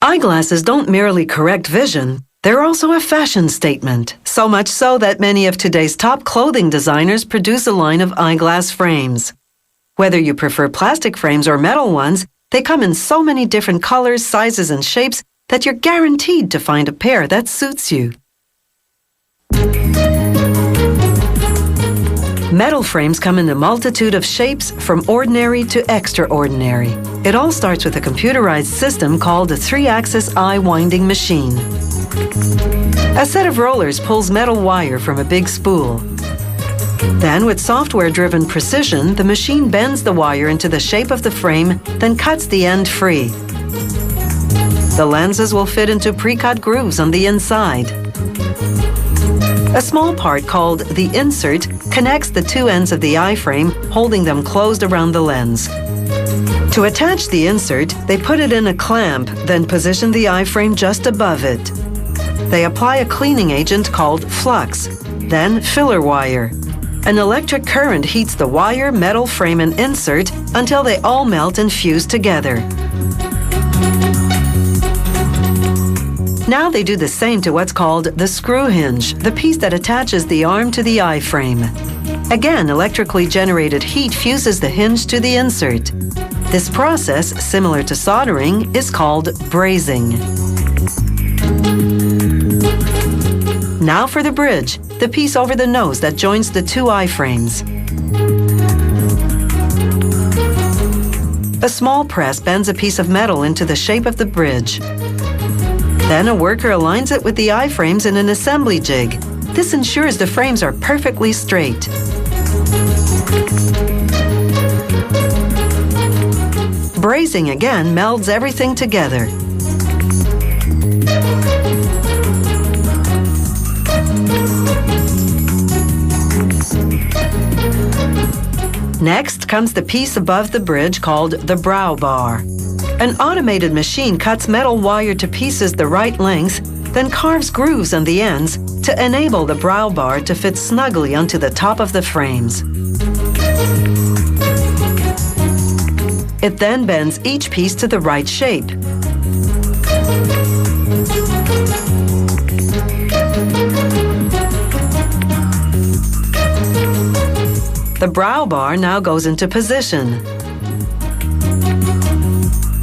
Eyeglasses don't merely correct vision, they're also a fashion statement, so much so that many of today's top clothing designers produce a line of eyeglass frames. Whether you prefer plastic frames or metal ones, they come in so many different colors, sizes, and shapes that you're guaranteed to find a pair that suits you. Metal frames come in a multitude of shapes, from ordinary to extraordinary. It all starts with a computerized system called a 3-axis eye winding machine. A set of rollers pulls metal wire from a big spool. Then, with software-driven precision, the machine bends the wire into the shape of the frame, then cuts the end free. The lenses will fit into pre-cut grooves on the inside. A small part called the insert connects the two ends of the eye frame, holding them closed around the lens. To attach the insert, they put it in a clamp, then position the eye frame just above it. They apply a cleaning agent called flux, then filler wire. An electric current heats the wire, metal frame, and insert until they all melt and fuse together. Now they do the same to what's called the screw hinge, the piece that attaches the arm to the eye frame. Again, electrically generated heat fuses the hinge to the insert. This process, similar to soldering, is called brazing. Now for the bridge, the piece over the nose that joins the two eye frames. A small press bends a piece of metal into the shape of the bridge. Then a worker aligns it with the eye frames in an assembly jig. This ensures the frames are perfectly straight. Brazing again melds everything together. Next comes the piece above the bridge called the brow bar. An automated machine cuts metal wire to pieces the right length, then carves grooves on the ends to enable the brow bar to fit snugly onto the top of the frames. It then bends each piece to the right shape. The brow bar now goes into position.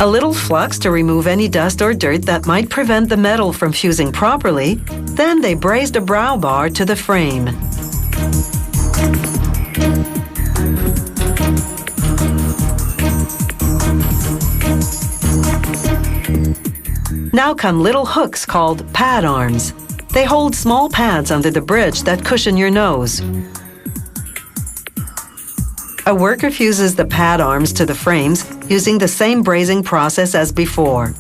A little flux to remove any dust or dirt that might prevent the metal from fusing properly. Then they braze the brow bar to the frame. Now come little hooks called pad arms. They hold small pads under the bridge that cushion your nose. A worker fuses the pad arms to the frames using the same brazing process as before.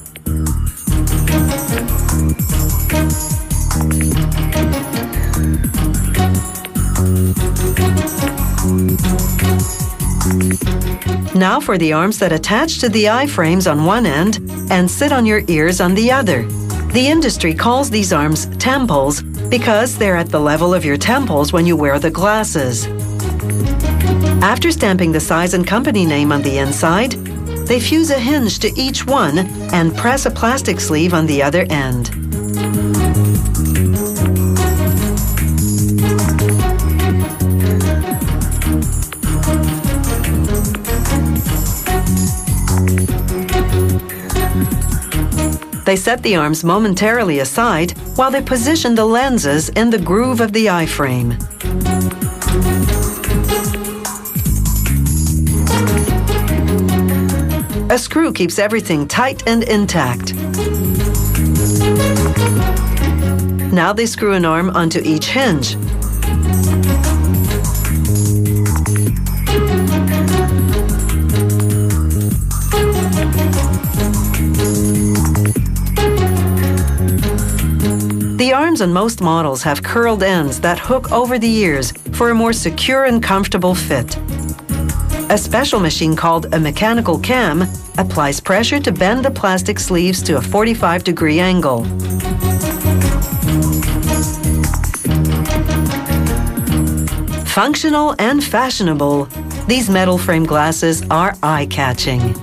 Now for the arms that attach to the eye frames on one end and sit on your ears on the other. The industry calls these arms temples because they're at the level of your temples when you wear the glasses. After stamping the size and company name on the inside, they fuse a hinge to each one and press a plastic sleeve on the other end. They set the arms momentarily aside while they position the lenses in the groove of the eye frame. A screw keeps everything tight and intact. Now they screw an arm onto each hinge. The arms on most models have curled ends that hook over the ears for a more secure and comfortable fit. A special machine called a mechanical cam applies pressure to bend the plastic sleeves to a 45-degree angle. Functional and fashionable, these metal frame glasses are eye-catching.